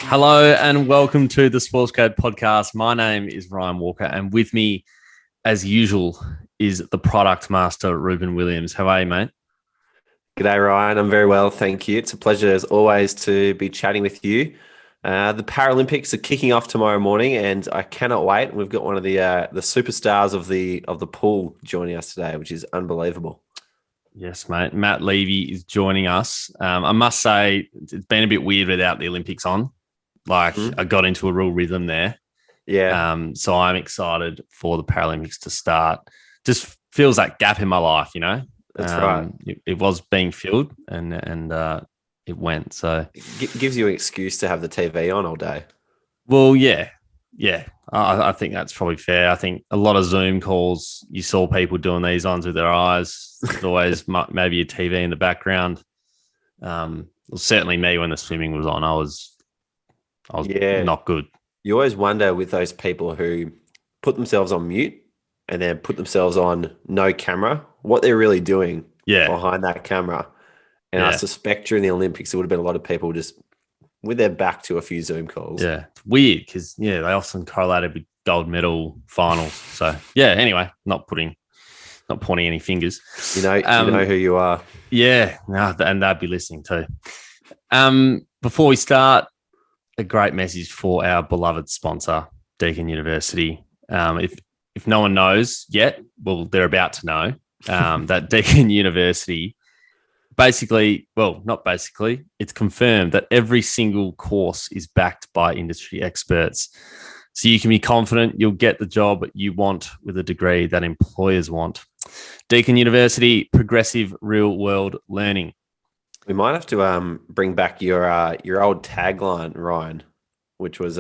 Hello and welcome to the SportsGrad podcast. My name is Ryan Walker and with me, as usual, is the product master, Ruben Williams. How are you, mate? G'day, Ryan. I'm very well, thank you. It's a pleasure, as always, to be chatting with you. The Paralympics are kicking off tomorrow morning, and I cannot wait. We've got one of the superstars of the pool joining us today, which is unbelievable. Yes, mate. Matt Levy is joining us. I must say, it's been a bit weird without the Olympics on. I got into a real rhythm there. Yeah. So I'm excited for the Paralympics to start. Just feels like gap in my life, you know. That's right. It was being filled, and it went. So it gives you an excuse to have the TV on all day. Well, yeah. I think that's probably fair. I think a lot of Zoom calls, you saw people doing these ones with their eyes. There's always maybe a TV in the background. Well, certainly me when the swimming was on, I was not good. You always wonder with those people who put themselves on mute and then put themselves on no camera, what they're really doing behind that camera. And I suspect during the Olympics, there would have been a lot of people just with their back to a few Zoom calls. Yeah, it's weird because, they often correlated with gold medal finals. So, anyway, not pointing any fingers. You know who you are. Yeah, and they'd be listening too. Before we start, a great message for our beloved sponsor, Deakin University. If no one knows yet, well, they're about to know that Deakin University, it's confirmed that every single course is backed by industry experts. So you can be confident you'll get the job you want with a degree that employers want. Deakin University, progressive real-world learning. We might have to bring back your old tagline, Ryan, which was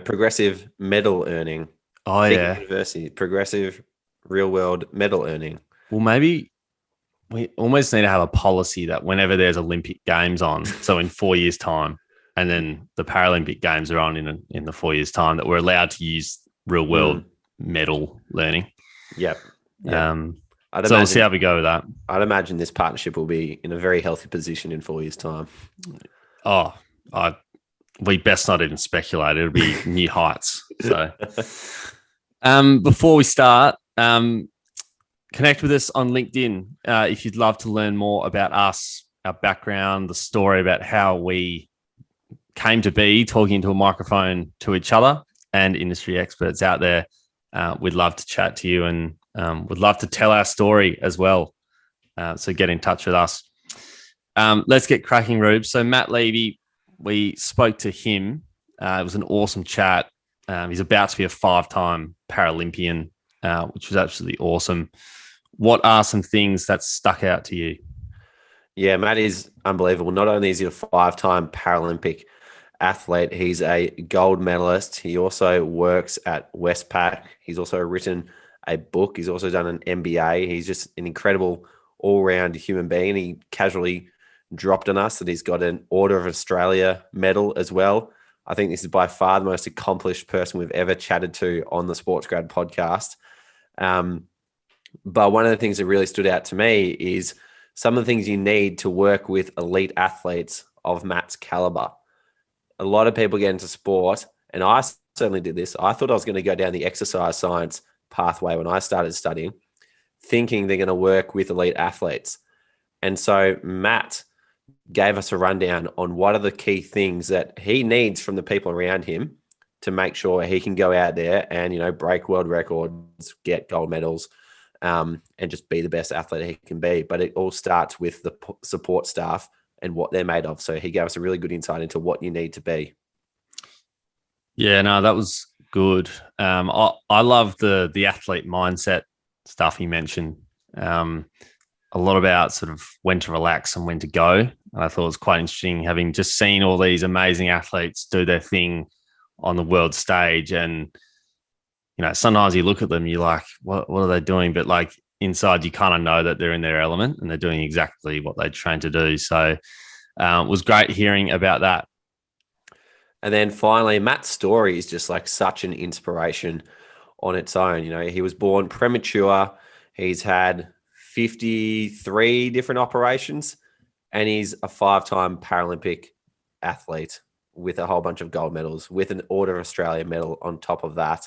progressive medal earning. Oh, yeah. University, progressive real-world medal earning. Well, maybe we almost need to have a policy that whenever there's Olympic Games on, so in 4 years' time, and then the Paralympic Games are on in the 4 years' time, that we're allowed to use real-world medal learning. Yep. We'll see how we go with that. I'd imagine this partnership will be in a very healthy position in 4 years' time. We best not even speculate. It'll be new heights. So, before we start, connect with us on LinkedIn if you'd love to learn more about us, our background, the story about how we came to be talking into a microphone to each other and industry experts out there. We'd love to chat to you and would love to tell our story as well. So get in touch with us. Let's get cracking, Rube. So Matt Levy, we spoke to him. It was an awesome chat. He's about to be a 5-time Paralympian, which was absolutely awesome. What are some things that stuck out to you? Yeah, Matt is unbelievable. Not only is he a 5-time Paralympic athlete, he's a gold medalist. He also works at Westpac. He's also written a book. He's also done an MBA. He's just an incredible all-round human being. He casually dropped on us that he's got an Order of Australia medal as well. I think this is by far the most accomplished person we've ever chatted to on the SportsGrad podcast. But one of the things that really stood out to me is some of the things you need to work with elite athletes of Matt's caliber. A lot of people get into sport, and I certainly did this. I thought I was going to go down the exercise science pathway when I started studying, thinking they're going to work with elite athletes. And so Matt gave us a rundown on what are the key things that he needs from the people around him to make sure he can go out there and, break world records, get gold medals, and just be the best athlete he can be. But it all starts with the support staff and what they're made of. So he gave us a really good insight into what you need to be. Yeah, no, that was good. I love the athlete mindset stuff he mentioned. A lot about sort of when to relax and when to go. And I thought it was quite interesting having just seen all these amazing athletes do their thing on the world stage. And, sometimes you look at them, you're like, what are they doing? But like inside, you kind of know that they're in their element and they're doing exactly what they trained to do. So it was great hearing about that. And then finally, Matt's story is just like such an inspiration. on its own. You know, he was born premature. He's had 53 different operations, and he's a 5-time Paralympic athlete with a whole bunch of gold medals, with an Order of Australia medal on top of that.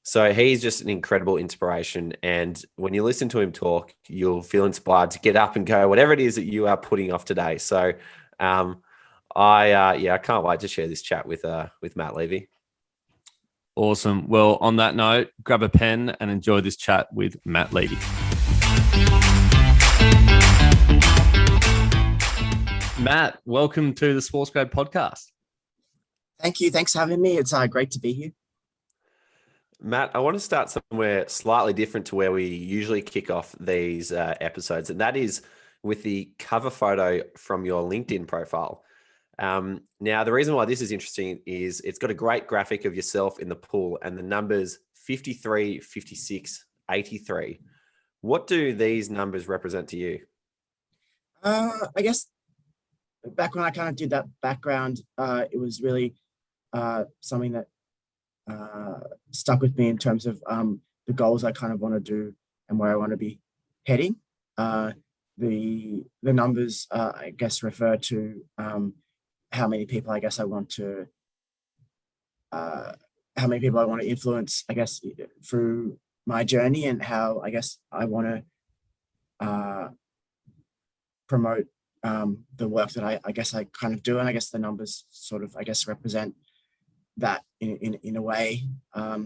So he's just an incredible inspiration. And when you listen to him talk, you'll feel inspired to get up and go, whatever it is that you are putting off today. So I can't wait to share this chat with Matt Levy. Awesome. Well, on that note, grab a pen and enjoy this chat with Matt Levy. Matt, welcome to the SportsGrad podcast. Thank you. Thanks for having me. It's great to be here. Matt, I want to start somewhere slightly different to where we usually kick off these episodes, and that is with the cover photo from your LinkedIn profile. Now, the reason why this is interesting is it's got a great graphic of yourself in the pool and the numbers 53, 56, 83. What do these numbers represent to you? I guess back when I kind of did that background, it was really something that stuck with me in terms of the goals I kind of want to do and where I want to be heading. The numbers, I guess, refer to how many people I guess I want to influence, I guess, through my journey, and how I guess I want to promote the work that I guess I kind of do. And I guess the numbers sort of, I guess, represent that in a way. I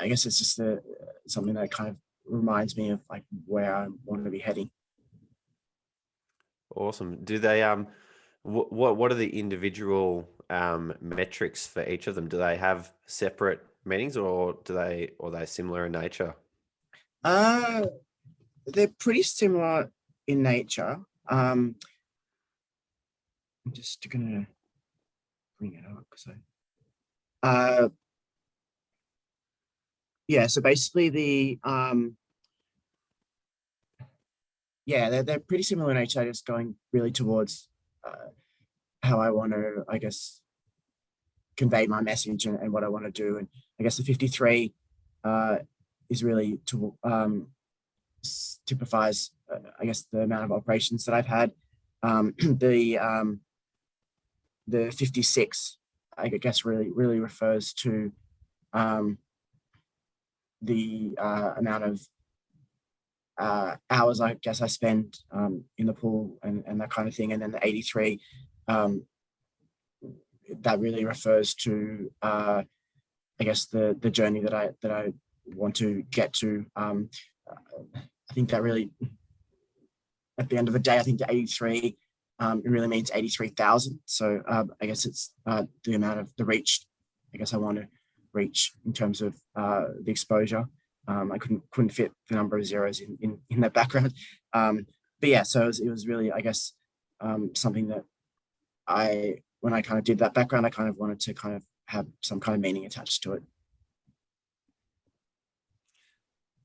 guess it's just something that kind of reminds me of like where I want to be heading. Awesome. Do they what are the individual metrics for each of them? Do they have separate meanings, or are they similar in nature? They're pretty similar in nature. I'm just gonna bring it up because so basically they're pretty similar in nature, just going really towards how I want to, I guess, convey my message and what I want to do. And I guess the 53 is really to typifies, I guess, the amount of operations that I've had. The 56, I guess, really refers to the amount of hours I guess I spend in the pool and that kind of thing. And then the 83, that really refers to I guess the journey that I want to get to. I think that really, at the end of the day, I think the 83 it really means 83,000. So I guess it's the amount of the reach I guess I want to reach in terms of the exposure. I couldn't fit the number of zeros in that background. But yeah, so it was really, I guess, something that when I kind of did that background, I kind of wanted to kind of have some kind of meaning attached to it.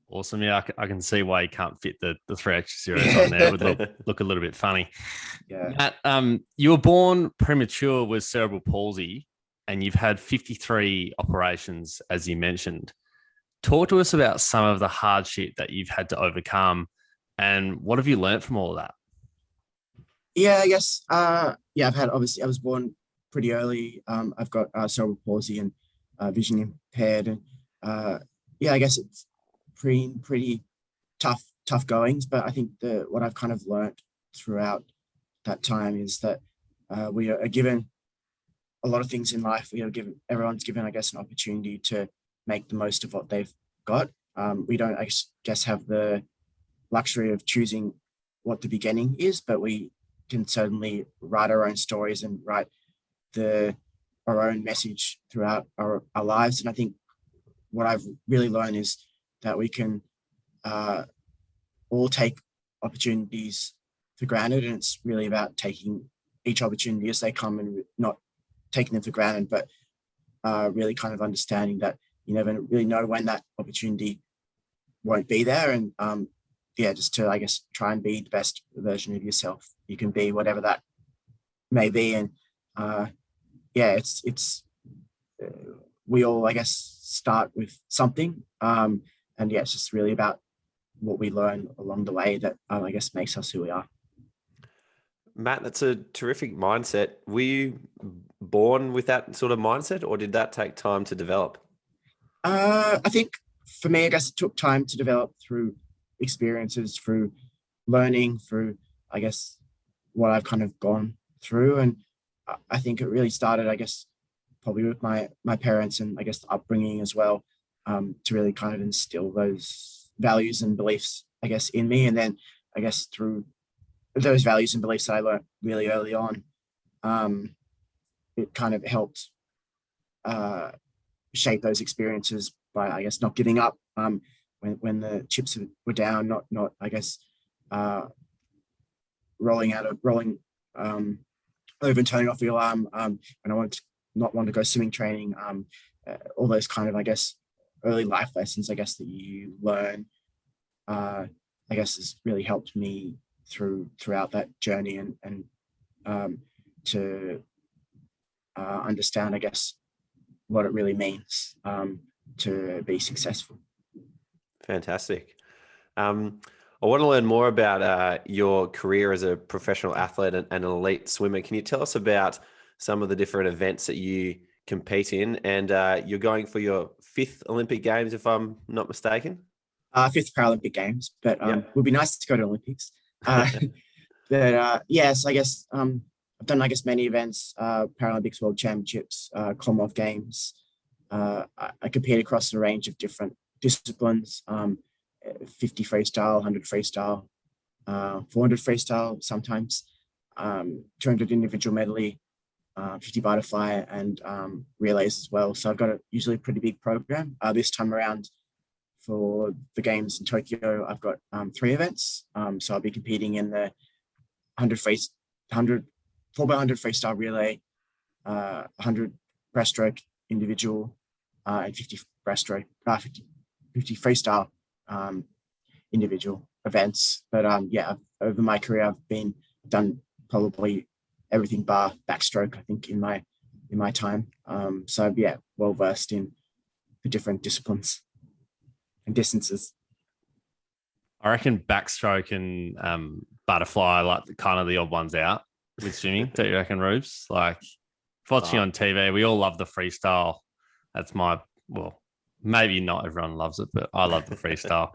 Awesome. Yeah, I can see why you can't fit the 3 extra zeros on there. It would look a little bit funny. Yeah. Matt, you were born premature with cerebral palsy, and you've had 53 operations, as you mentioned. Talk to us about some of the hardship that you've had to overcome, and what have you learned from all of that? Yeah, I guess. I've had, obviously, I was born pretty early. I've got cerebral palsy and vision impaired, and I guess it's pretty tough goings. But I think what I've kind of learned throughout that time is that we are given a lot of things in life. Everyone's given, I guess, an opportunity to make the most of what they've got. We don't, I guess, have the luxury of choosing what the beginning is, but we can certainly write our own stories and write our own message throughout our lives. And I think what I've really learned is that we can all take opportunities for granted, and it's really about taking each opportunity as they come and not taking them for granted, but really kind of understanding that you never really know when that opportunity won't be there. And just to, I guess, try and be the best version of yourself you can be, whatever that may be. And it's we all, I guess, start with something. And yeah, it's just really about what we learn along the way that I guess makes us who we are. Matt, that's a terrific mindset. Were you born with that sort of mindset, or did that take time to develop? I think for me, I guess it took time to develop through experiences, through learning, through, I guess, what I've kind of gone through. And I think it really started, I guess, probably with my parents and I guess the upbringing as well, to really kind of instill those values and beliefs, I guess, in me. And then I guess through those values and beliefs that I learned really early on, it kind of helped shape those experiences by, I guess, not giving up when the chips were down, not I guess rolling over and turning off the alarm when I want to go swimming training. All those kind of, I guess, early life lessons, I guess, that you learn, I guess, has really helped me throughout that journey and to understand, I guess, what it really means to be successful. Fantastic. I want to learn more about your career as a professional athlete and an elite swimmer. Can you tell us about some of the different events that you compete in? And you're going for your 5th Olympic Games, if I'm not mistaken? 5th Paralympic Games, but it would be nice to go to Olympics. Yes, I guess I've done, I guess, many events, Paralympics, World Championships, Commonwealth Games. I compete across a range of different disciplines, 50 freestyle, 100 freestyle, 400 freestyle sometimes, 200 individual medley, 50 butterfly, and relays as well. So I've got usually a pretty big program. This time around for the games in Tokyo, I've got 3 events. So I'll be competing in the 4x100 freestyle relay, 100 breaststroke individual, and 50 breaststroke, 50 freestyle individual events. But over my career, I've done probably everything bar backstroke, I think, in my time. So yeah, well versed in the different disciplines and distances. I reckon backstroke and butterfly, like kind of the odd ones out with swimming. Don't you reckon, Rubes? Like watching on TV, we all love the freestyle. That's maybe not everyone loves it, but I love the freestyle.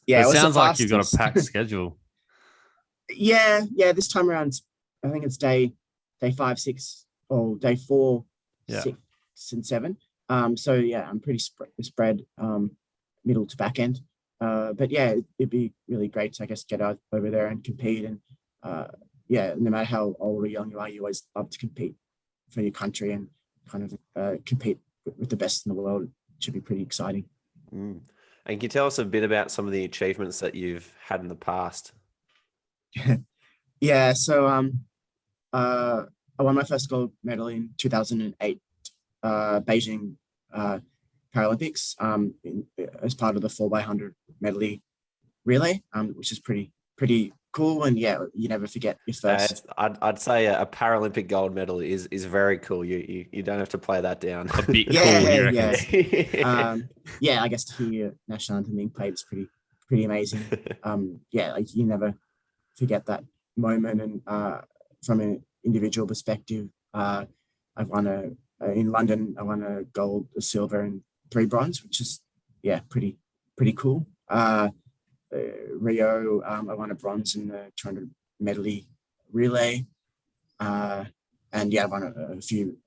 Yeah, it sounds like you've got a packed schedule. Yeah. This time around, I think it's day 5, 6, or day 4, 6, and 7. So yeah, I'm pretty spread middle to back end. But yeah, it'd be really great to, I guess, get out over there and compete. And no matter how old or young you are, you always love to compete for your country and kind of compete with the best in the world. It should be pretty exciting. And can you tell us a bit about some of the achievements that you've had in the past? Yeah, so I won my first gold medal in 2008 Beijing Paralympics as part of the 4x100 medley relay, which is pretty cool. And yeah, you never forget your first. I'd say a Paralympic gold medal is very cool. You don't have to play that down. A bit cool, yeah. I guess to hear your national anthem being played is pretty amazing. Like you never forget that moment. And from an individual perspective, I've won in London, I won a gold, a silver, and 3 bronze, which is pretty cool. Rio, I won a bronze in the 200 medley relay, and I won a few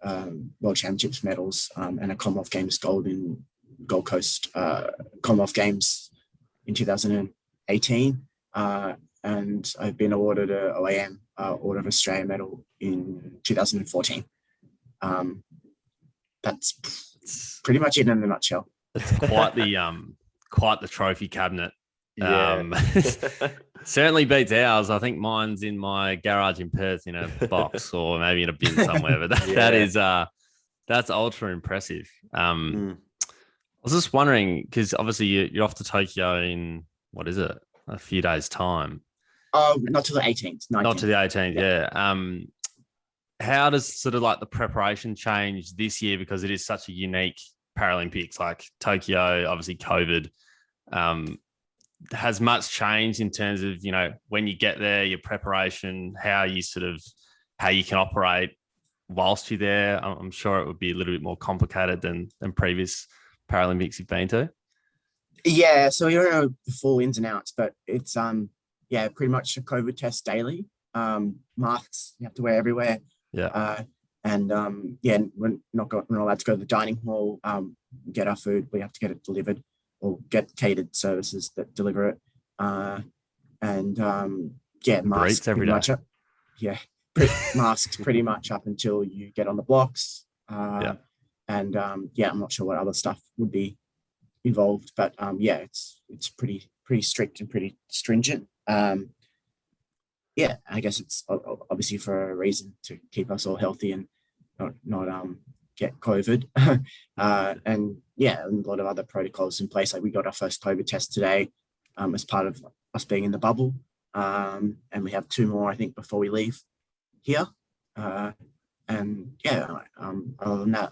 World Championships medals and a Commonwealth Games gold in Gold Coast Commonwealth Games in 2018, and I've been awarded a OAM Order of Australia medal in 2014. That's pretty much it in a nutshell. It's quite the trophy cabinet. Certainly beats ours. I think mine's in my garage in Perth in a box or maybe in a bin somewhere. But that's ultra impressive. I was just wondering, because obviously you're off to Tokyo in, what is it, a few days' time? Oh, not to the 18th. 19th. Not to the 18th, yeah. how does sort of like the preparation change this year, because it is such a unique Paralympics, like Tokyo, obviously COVID. Has much changed in terms of, you know, when you get there, your preparation, how you can operate whilst you're there? I'm sure it would be a little bit more complicated than previous Paralympics you've been to. Yeah, so we don't know the full ins and outs, but it's pretty much a COVID test daily. Masks you have to wear everywhere. Yeah. We're not allowed to go to the dining hall, get our food. We have to get it delivered or get catered services that deliver it. Masks every pretty day. much up. Yeah, masks pretty much up until you get on the blocks. I'm not sure what other stuff would be involved, but it's pretty strict and pretty stringent. I guess it's obviously for a reason, to keep us all healthy and not get COVID. And a lot of other protocols in place. Like we got our first COVID test today as part of us being in the bubble. And we have 2 more, I think, before we leave here. Other than that,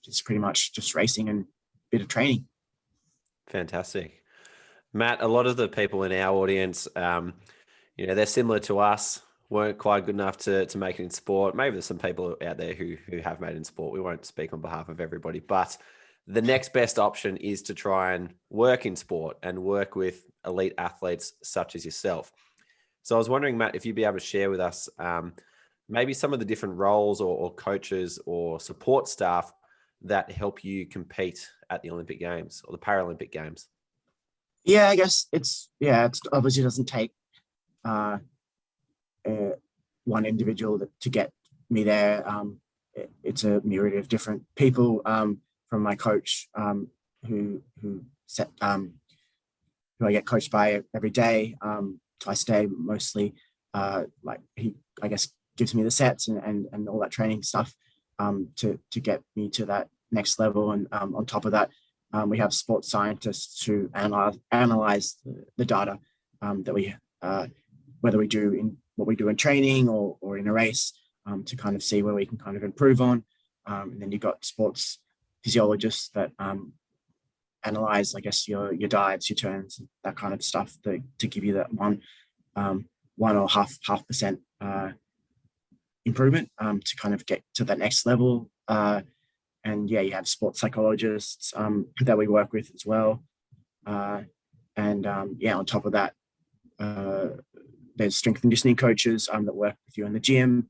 it's pretty much just racing and a bit of training. Fantastic. Matt, a lot of the people in our audience, they're similar to us, weren't quite good enough to make it in sport. Maybe there's some people out there who have made it in sport. We won't speak on behalf of everybody, but the next best option is to try and work in sport and work with elite athletes such as yourself. So I was wondering, Matt, if you'd be able to share with us maybe some of the different roles or coaches or support staff that help you compete at the Olympic Games or the Paralympic Games. Yeah, I guess it's obviously doesn't take one individual to get me there. It's a myriad of different people, from my coach, who I get coached by every day, twice a day mostly. He, I guess, gives me the sets and all that training stuff to get me to that next level. And on top of that, we have sports scientists who analyze the data that we whether we do in what we do in training or in a race, to kind of see where we can kind of improve on. And then you've got sports physiologists that analyze, I guess, your diets, your turns, that kind of stuff to give you that one or half percent improvement to kind of get to that next level. You have sports psychologists that we work with as well. On top of that, there's strength and conditioning coaches that work with you in the gym,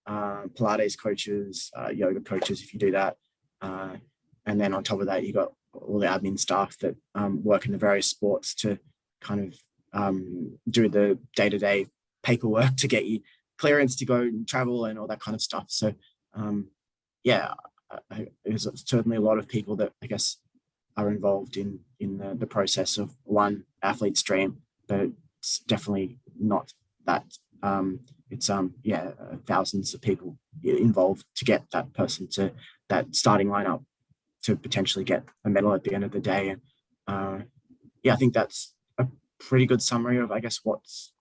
Pilates coaches, yoga coaches if you do that. And then on top of that, you got all the admin staff that work in the various sports to kind of do the day-to-day paperwork to get you clearance to go and travel and all that kind of stuff. So there's certainly a lot of people that I guess are involved in the process of one athlete's dream, but it's definitely not that. It's thousands of people involved to get that person to that starting lineup to potentially get a medal at the end of the day. And I think that's a pretty good summary of, I guess, what's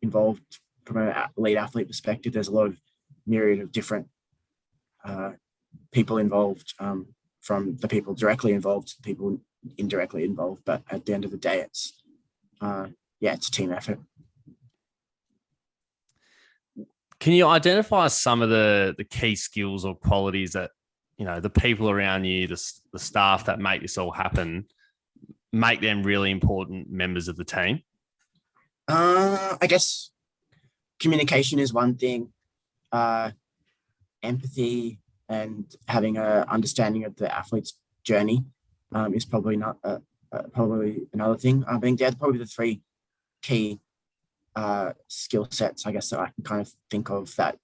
involved from an elite athlete perspective. There's a lot of myriad of different people involved, from the people directly involved to the people indirectly involved. But at the end of the day, it's a team effort. Can you identify some of the key skills or qualities that, you know, the people around you, the staff that make this all happen, make them really important members of the team? I guess communication is one thing. Empathy and having a understanding of the athlete's journey is probably not probably another thing. I think they're probably the 3 key skill sets, I guess, that I can kind of think of that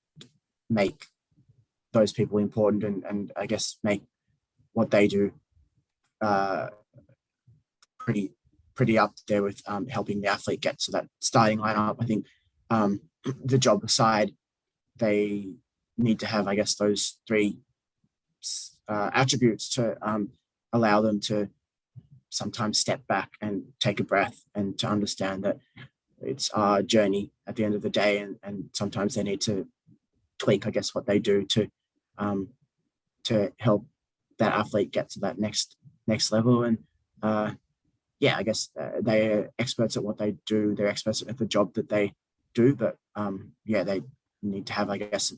make those people important and I guess make what they do pretty up there with helping the athlete get to that starting lineup. I think the job aside, they need to have, I guess, those 3 attributes to allow them to sometimes step back and take a breath and to understand that it's our journey at the end of the day, and sometimes they need to tweak, I guess, what they do to help that athlete get to that next level. And I guess they're experts at what they do. They're experts at the job that they do, but they need to have, I guess,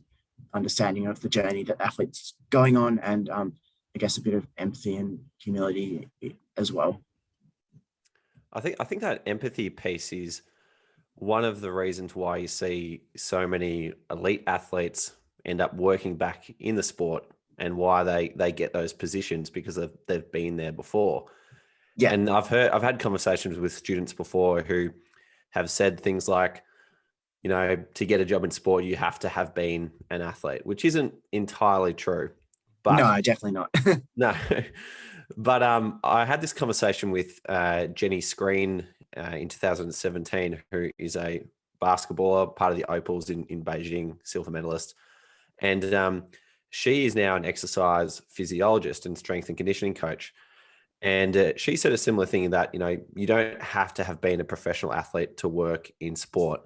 understanding of the journey that athletes going on, and I guess a bit of empathy and humility as well. I think that empathy piece is one of the reasons why you see so many elite athletes end up working back in the sport, and why they get those positions, because they've been there before. Yeah. And I've had conversations with students before who have said things like, to get a job in sport, you have to have been an athlete, which isn't entirely true. But no, definitely not. no. But I had this conversation with Jenny Screen in 2017, who is a basketballer, part of the Opals in Beijing, silver medalist. And she is now an exercise physiologist and strength and conditioning coach. And she said a similar thing, in that, you don't have to have been a professional athlete to work in sport.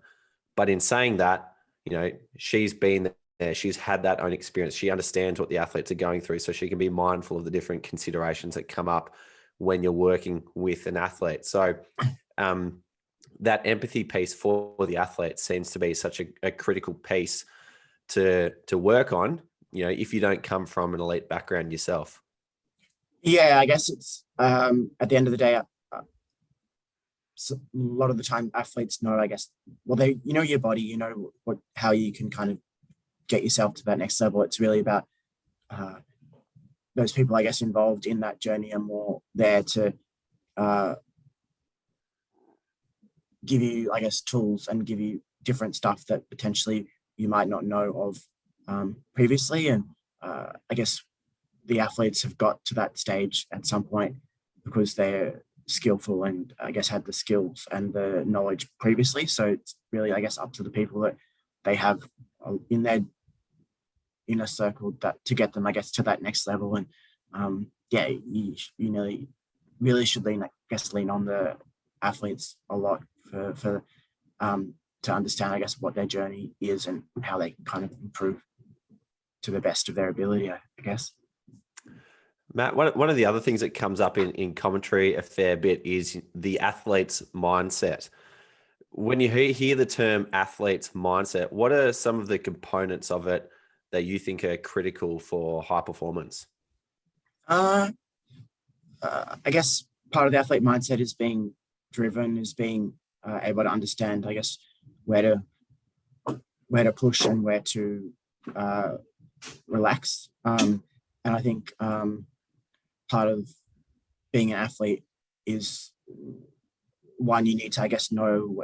But in saying that, she's been there, she's had that own experience. She understands what the athletes are going through, so she can be mindful of the different considerations that come up when you're working with an athlete. So that empathy piece for the athlete seems to be such a critical piece to work on, if you don't come from an elite background yourself. Yeah, I guess it's at the end of the day, so a lot of the time athletes know, I guess, well, they, your body, how you can kind of get yourself to that next level. It's really about those people, I guess, involved in that journey are more there to give you, I guess, tools and give you different stuff that potentially you might not know of previously. And I guess the athletes have got to that stage at some point because they're skillful and, I guess, had the skills and the knowledge previously. So it's really, I guess, up to the people that they have in their inner circle that to get them, I guess, to that next level. And you really should lean on the athletes a lot for to understand, I guess, what their journey is and how they can kind of improve to the best of their ability, I guess. Matt, one of the other things that comes up in commentary a fair bit is the athlete's mindset. When you hear the term athlete's mindset, what are some of the components of it that you think are critical for high performance? I guess part of the athlete mindset is being driven, is being able to understand, I guess, where to push and where to relax. And I think part of being an athlete is, one, you need to, I guess, know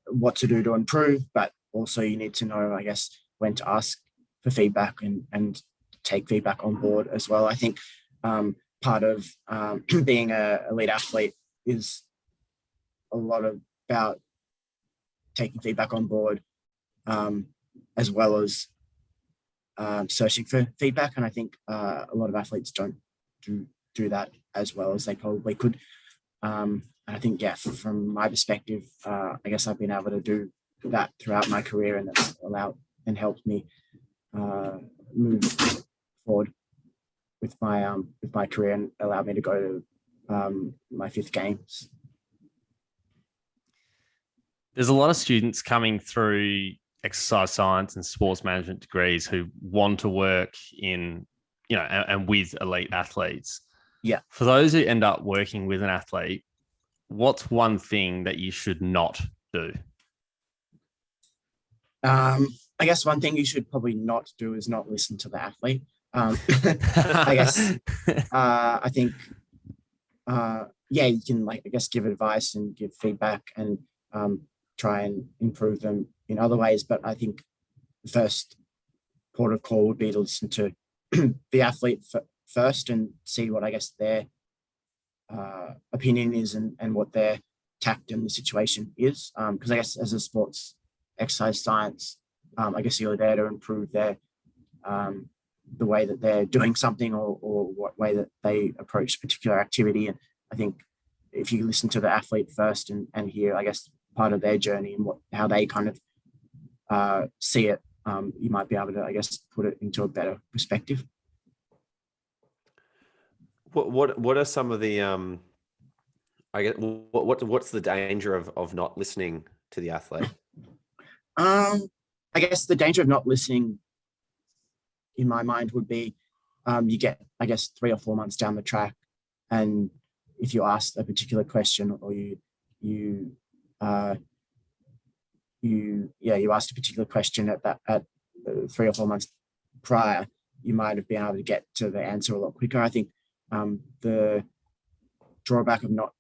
what to do to improve, but also you need to know, I guess, when to ask for feedback and take feedback on board as well. I think part of being an elite athlete is a lot about taking feedback on board, as well as searching for feedback. And I think a lot of athletes don't do that as well as they probably could. And I think, from my perspective, I guess I've been able to do that throughout my career, and that's allowed and helped me move forward with my career and allowed me to go to my 5th games. There's a lot of students coming through exercise science and sports management degrees who want to work in, and with elite athletes. Yeah. For those who end up working with an athlete, what's one thing that you should not do? I guess one thing you should probably not do is not listen to the athlete. I guess I think you can, I guess, give advice and give feedback and try and improve them in other ways. But I think the first port of call would be to listen to the athlete first and see what, I guess, their opinion is and what their tact in the situation is. Because I guess as a sports exercise science, I guess you're there to improve their the way that they're doing something or what way that they approach a particular activity. And I think if you listen to the athlete first and hear, I guess, part of their journey and how they kind of see it, you might be able to, I guess, put it into a better perspective. What are some of the I guess what's the danger of not listening to the athlete? I guess the danger of not listening, in my mind, would be you get, I guess, 3 or 4 months down the track, and if you ask a particular question, or you asked a particular question at 3 or 4 months prior, you might have been able to get to the answer a lot quicker. I think the drawback of not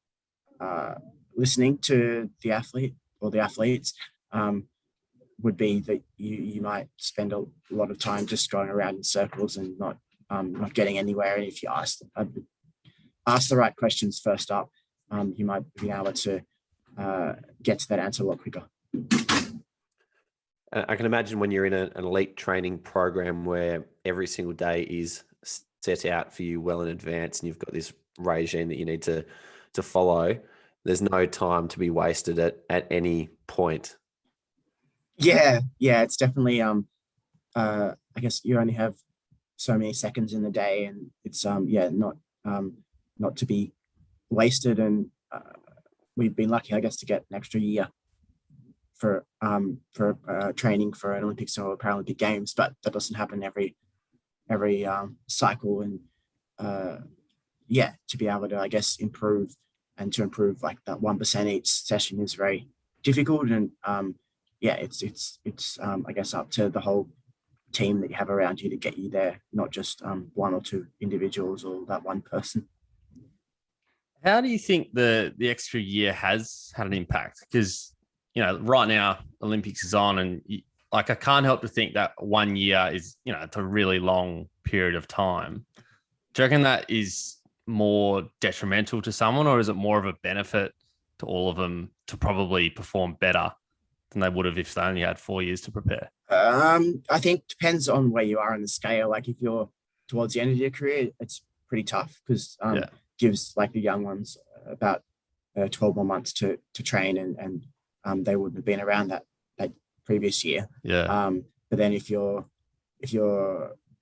listening to the athlete or the athletes would be that you might spend a lot of time just going around in circles and not getting anywhere. And if you ask the right questions first up, you might be able to get to that answer a lot quicker. I can imagine when you're in an elite training program where every single day is set out for you well in advance, and you've got this regime that you need to follow, there's no time to be wasted at any point. Yeah, it's definitely I guess you only have so many seconds in the day, and it's not to be wasted. And we've been lucky, I guess, to get an extra year for training for an Olympics or Paralympic Games, but that doesn't happen every cycle. And to be able to, I guess, improve like that 1% each session is very difficult. And it's I guess up to the whole team that you have around you to get you there, not just 1 or 2 individuals or that one person. How do you think the extra year has had an impact? Because, right now Olympics is on, and I can't help to think that 1 year is, it's a really long period of time. Do you reckon that is more detrimental to someone, or is it more of a benefit to all of them to probably perform better than they would have if they only had 4 years to prepare? I think it depends on where you are on the scale. Like if you're towards the end of your career, it's pretty tough because gives like the young ones about 12 more months to train, and they wouldn't have been around that previous year. But then if you're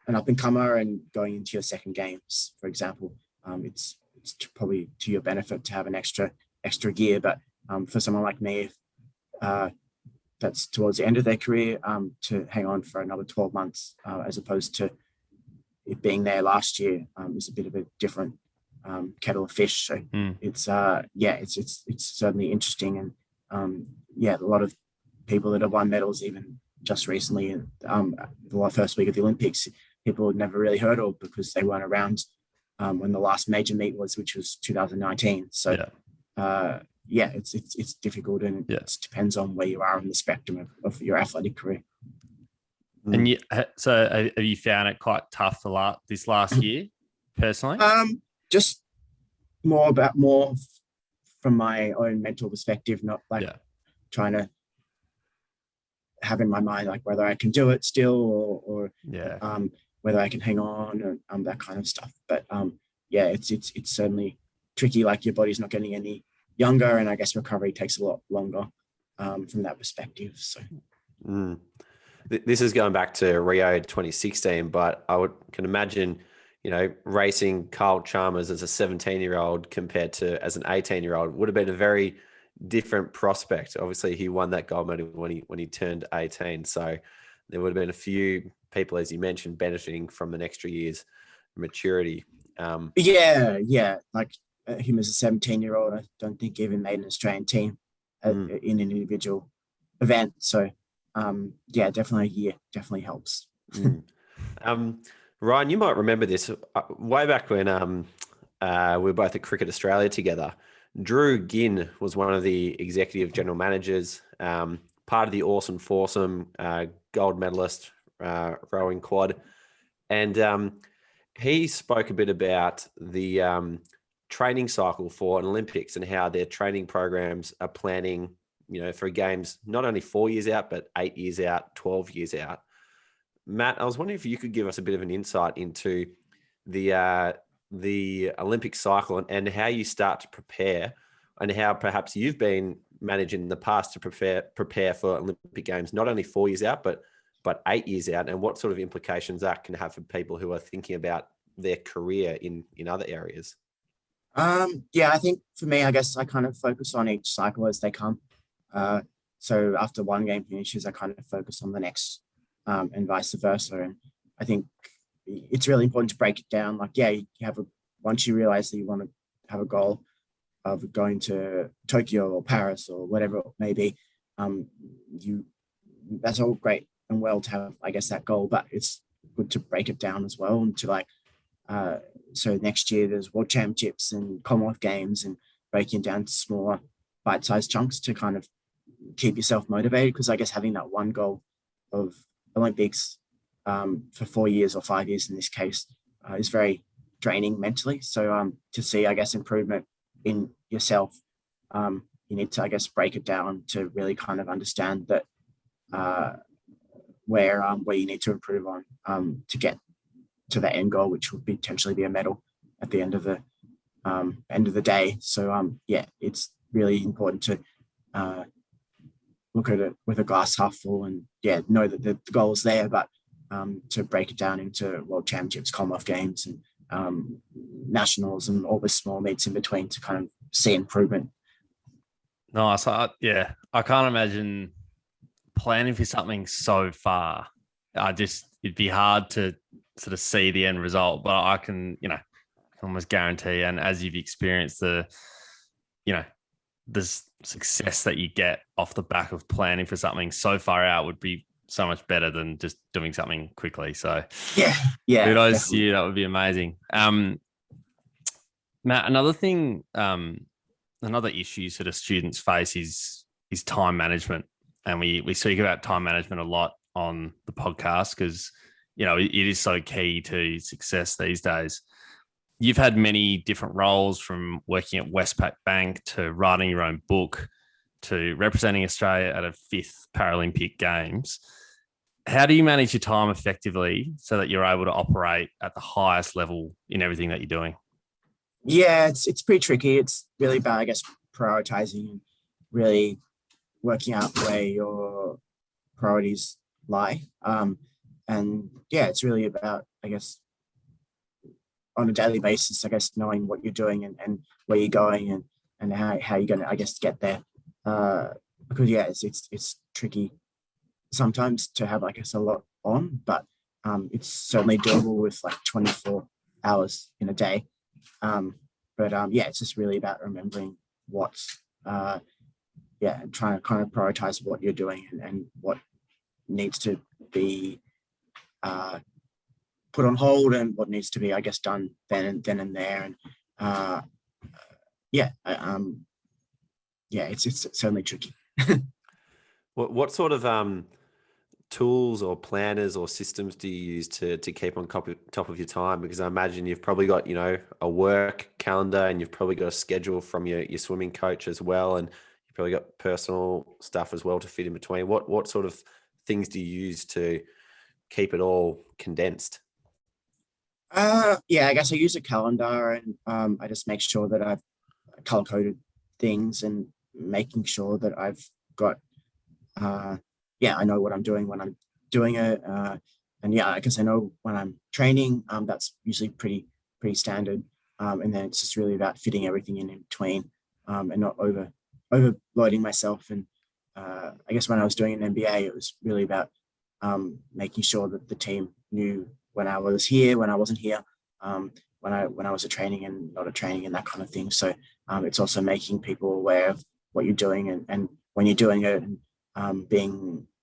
an up and comer and going into your second games, for example, it's probably to your benefit to have an extra year. But for someone like me, that's towards the end of their career, to hang on for another 12 months as opposed to it being there last year is a bit of a different kettle of fish. So it's certainly interesting. And a lot of people that have won medals even just recently, the first week of the Olympics, people had never really heard of because they weren't around when the last major meet was, which was 2019. So it's difficult, and it depends on where you are in the spectrum of your athletic career. And so have you found it quite tough this last year personally? Just more from my own mental perspective, not like trying to have in my mind like whether I can do it still or whether I can hang on or that kind of stuff. But it's certainly tricky. Like your body's not getting any younger, and I guess recovery takes a lot longer from that perspective. So this is going back to Rio 2016, but I can imagine, racing Kyle Chalmers as a 17-year-old compared to as an 18-year-old would have been a very different prospect. Obviously, he won that gold medal when he turned 18. So there would have been a few people, as you mentioned, benefiting from an extra year's maturity. Like him as a 17-year-old, I don't think he even made an Australian team in an individual event. So definitely a year definitely helps. Ryan, you might remember this way back when we were both at Cricket Australia together. Drew Ginn was one of the executive general managers, part of the awesome foursome, gold medalist, rowing quad. And he spoke a bit about the training cycle for an Olympics and how their training programs are planning, for games, not only 4 years out, but 8 years out, 12 years out. Matt, I was wondering if you could give us a bit of an insight into the Olympic cycle and how you start to prepare, and how perhaps you've been managed in the past to prepare for Olympic Games, not only 4 years out, but 8 years out, and what sort of implications that can have for people who are thinking about their career in other areas? Yeah, I think for me, I guess I kind of focus on each cycle as they come. So after one game finishes, I kind of focus on the next, and vice versa. And I think it's really important to break it down. Like, yeah, you have once you realize that you want to have a goal of going to Tokyo or Paris or whatever it may be, that's all great and well to have, I guess, that goal, but it's good to break it down as well, and to like, so next year there's World Championships and Commonwealth Games, and breaking it down to smaller bite-sized chunks to kind of keep yourself motivated. Because I guess having that one goal of Olympics for 4 years or 5 years in this case is very draining mentally. So to see, I guess, improvement in yourself, you need to, I guess, break it down to really kind of understand that where you need to improve on to get to the end goal, which would potentially be a medal at the end of the day. So yeah, it's really important to look at it with a glass half full, and yeah, know that the goal is there, but to break it down into World Championships, Commonwealth Games, and nationals, and all the small meets in between to kind of see improvement. Nice. Yeah, I can't imagine planning for something so far. It'd be hard to sort of see the end result, but I can almost guarantee, and as you've experienced the success that you get off the back of planning for something so far out would be so much better than just doing something quickly. So yeah, kudos to you. That would be amazing. Matt, another thing, another issue sort of students face is time management. And we speak about time management a lot on the podcast because, it is so key to success these days. You've had many different roles, from working at Westpac Bank to writing your own book to representing Australia at a 5th Paralympic Games. How do you manage your time effectively so that you're able to operate at the highest level in everything that you're doing? Yeah, it's pretty tricky. It's really about, I guess, prioritizing and really working out where your priorities lie. And yeah, it's really about, I guess, on a daily basis, I guess, knowing what you're doing and where you're going and how you're going to, I guess, get there. Because yeah, it's tricky sometimes to have, I guess, a lot on, but it's certainly doable with like 24 hours in a day. But yeah, it's just really about remembering what's, trying to kind of prioritize what you're doing and what needs to be put on hold and what needs to be, I guess, done then and there. And it's certainly tricky. What sort of tools or planners or systems do you use to keep on top of your time? Because I imagine you've probably got, a work calendar, and you've probably got a schedule from your swimming coach as well. And you've probably got personal stuff as well to fit in between. What sort of things do you use to keep it all condensed? Yeah, I guess I use a calendar, and I just make sure that I've color coded things and making sure that I've got, I know what I'm doing when I'm doing it. And yeah, I guess I know when I'm training, that's usually pretty standard. And then it's just really about fitting everything in between, and not overloading myself. And I guess when I was doing an MBA, it was really about making sure that the team knew when I was here, when I wasn't here, when I was at training and not at training, and that kind of thing. So it's also making people aware of what you're doing and when you're doing it, and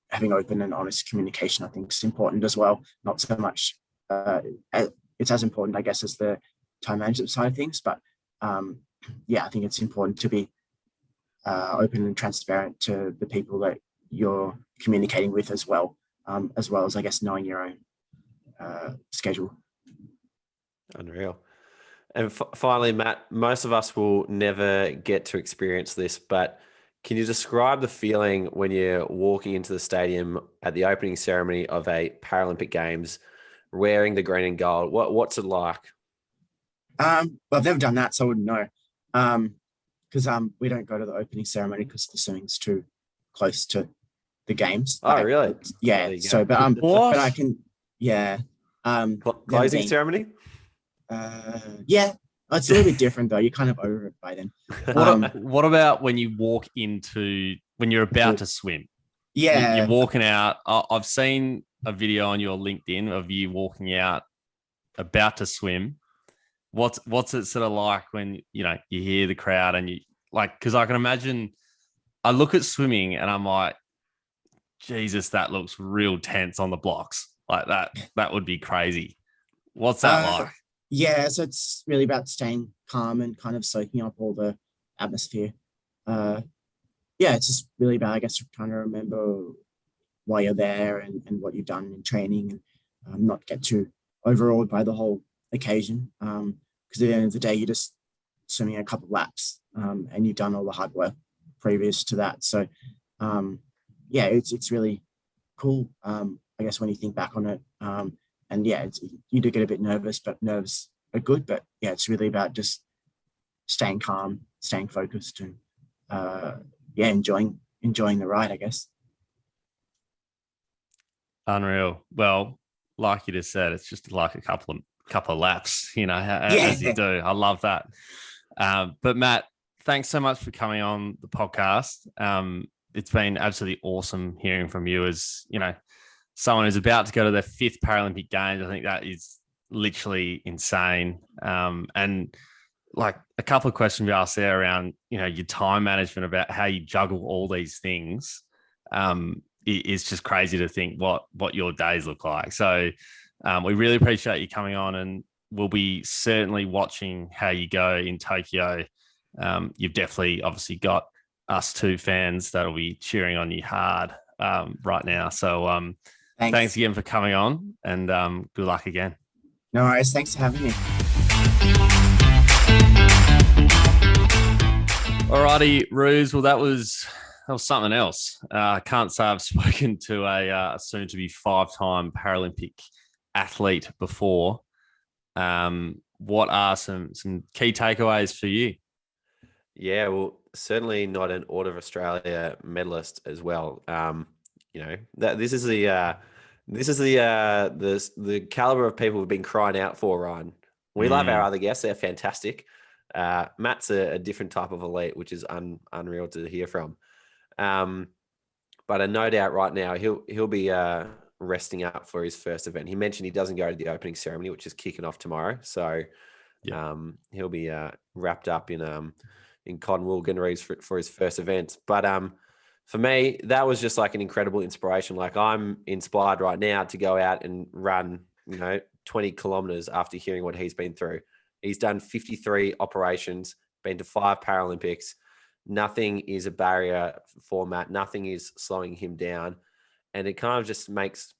having open and honest communication, I think, is important as well. Not so much, it's as important, I guess, as the time management side of things, but I think it's important to be open and transparent to the people that you're communicating with as well as, I guess, knowing your own schedule. Unreal. And finally, Matt, most of us will never get to experience this, but can you describe the feeling when you're walking into the stadium at the opening ceremony of a Paralympic Games, wearing the green and gold? What's it like? Well, I've never done that, so I wouldn't know. because we don't go to the opening ceremony because the swimming's too close to the games. Oh, really? Yeah. There you So, go. but I can, yeah. Never Closing been. ceremony? Yeah. It's a little bit different though. You're kind of over it by then. What about when you're about to swim? Yeah. You're walking out. I've seen a video on your LinkedIn of you walking out about to swim. What's it sort of like when, you hear the crowd and you like, because I can imagine, I look at swimming and I'm like, Jesus, that looks real tense on the blocks. Like that would be crazy. What's that like? Yeah, so it's really about staying calm and kind of soaking up all the atmosphere. It's just really about, I guess, trying to remember why you're there and what you've done in training, and not get too overawed by the whole occasion. Because at the end of the day, you're just swimming a couple of laps, and you've done all the hard work previous to that. So, it's really cool. I guess when you think back on it, you do get a bit nervous, but nerves are good. But yeah, it's really about just staying calm, staying focused, and enjoying the ride, I guess. Unreal. Well, like you just said, it's just like a couple of laps, as you do. I love that. But Matt, thanks so much for coming on the podcast. It's been absolutely awesome hearing from you as, someone who's about to go to their 5th Paralympic Games. I think that is literally insane. And like a couple of questions we asked there around, your time management, about how you juggle all these things. It's just crazy to think what your days look like. So we really appreciate you coming on, and we'll be certainly watching how you go in Tokyo. You've definitely obviously got us 2 fans that'll be cheering on you hard right now. So thanks again for coming on, and good luck again. No worries. Thanks for having me. Alrighty, Ruse. Well, that was something else. I can't say I've spoken to a soon-to-be 5-time Paralympic athlete before. What are some key takeaways for you? Yeah, well, certainly not an Order of Australia medalist as well. That this is the caliber of people we've been crying out for, Ryan. We love our other guests; they're fantastic. Matt's a different type of elite, which is unreal to hear from. But no doubt right now he'll be resting up for his first event. He mentioned he doesn't go to the opening ceremony, which is kicking off tomorrow. So he'll be wrapped up in cotton wool gunneries for his first event. But for me, that was just like an incredible inspiration. Like, I'm inspired right now to go out and run, 20 kilometers after hearing what he's been through. He's done 53 operations, been to 5 Paralympics. Nothing is a barrier for Matt. Nothing is slowing him down. And it kind of just makes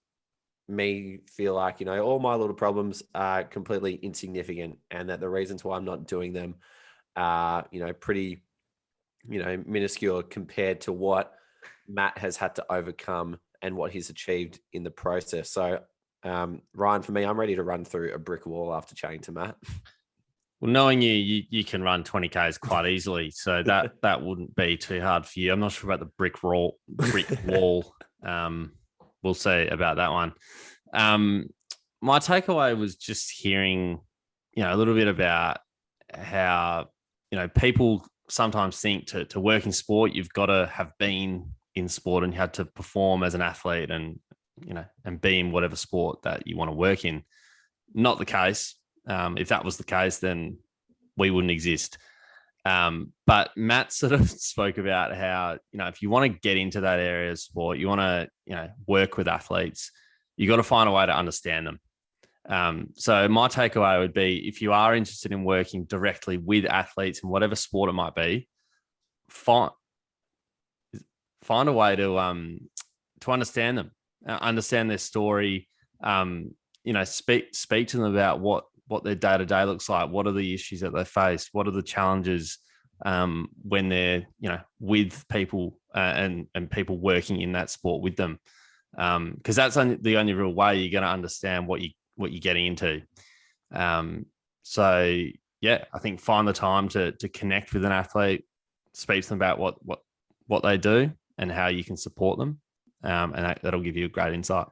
me feel like, all my little problems are completely insignificant, and that the reasons why I'm not doing them are, pretty, minuscule compared to what Matt has had to overcome and what he's achieved in the process. So, Ryan, for me, I'm ready to run through a brick wall after chatting to Matt. Well, knowing you can run 20Ks quite easily, so that wouldn't be too hard for you. I'm not sure about the brick wall. We'll see about that one. My takeaway was just hearing, a little bit about how, people sometimes think to work in sport, you've got to have been in sport and you had to perform as an athlete and, and be in whatever sport that you want to work in. Not the case. If that was the case, then we wouldn't exist. But Matt sort of spoke about how, if you want to get into that area of sport, you want to, work with athletes, you got to find a way to understand them. So my takeaway would be, if you are interested in working directly with athletes in whatever sport it might be, find a way to understand them, understand their story, speak to them about what their day-to-day looks like. What are the issues that they face? What are the challenges when they're, with people and people working in that sport with them? Because that's the only real way you're going to understand what you're getting into. So yeah, I think find the time to connect with an athlete, speak to them about what they do and how you can support them. And that'll give you a great insight.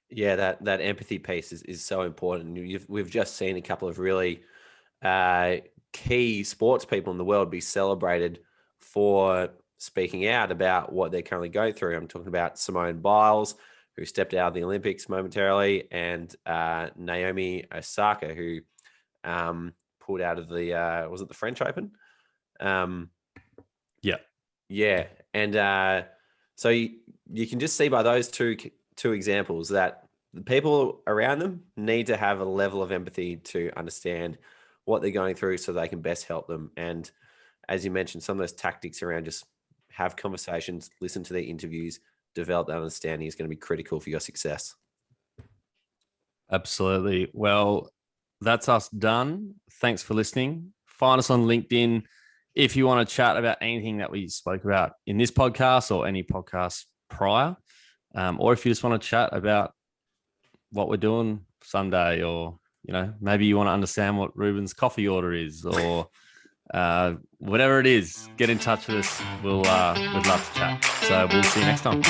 Yeah, that empathy piece is so important. We've just seen a couple of really key sports people in the world be celebrated for speaking out about what they're currently going through. I'm talking about Simone Biles, who stepped out of the Olympics momentarily, and Naomi Osaka, who pulled out of the was it the French Open? Yeah, and so you can just see by those two examples that the people around them need to have a level of empathy to understand what they're going through so they can best help them. And as you mentioned, some of those tactics around just have conversations, listen to their interviews, develop that understanding is going to be critical for your success. Absolutely. Well, that's us done. Thanks for listening. Find us on LinkedIn if you want to chat about anything that we spoke about in this podcast or any podcast prior, or if you just want to chat about what we're doing Sunday, or maybe you want to understand what Ruben's coffee order is, or whatever it is, get in touch with us. We'd love to chat. So we'll see you next time.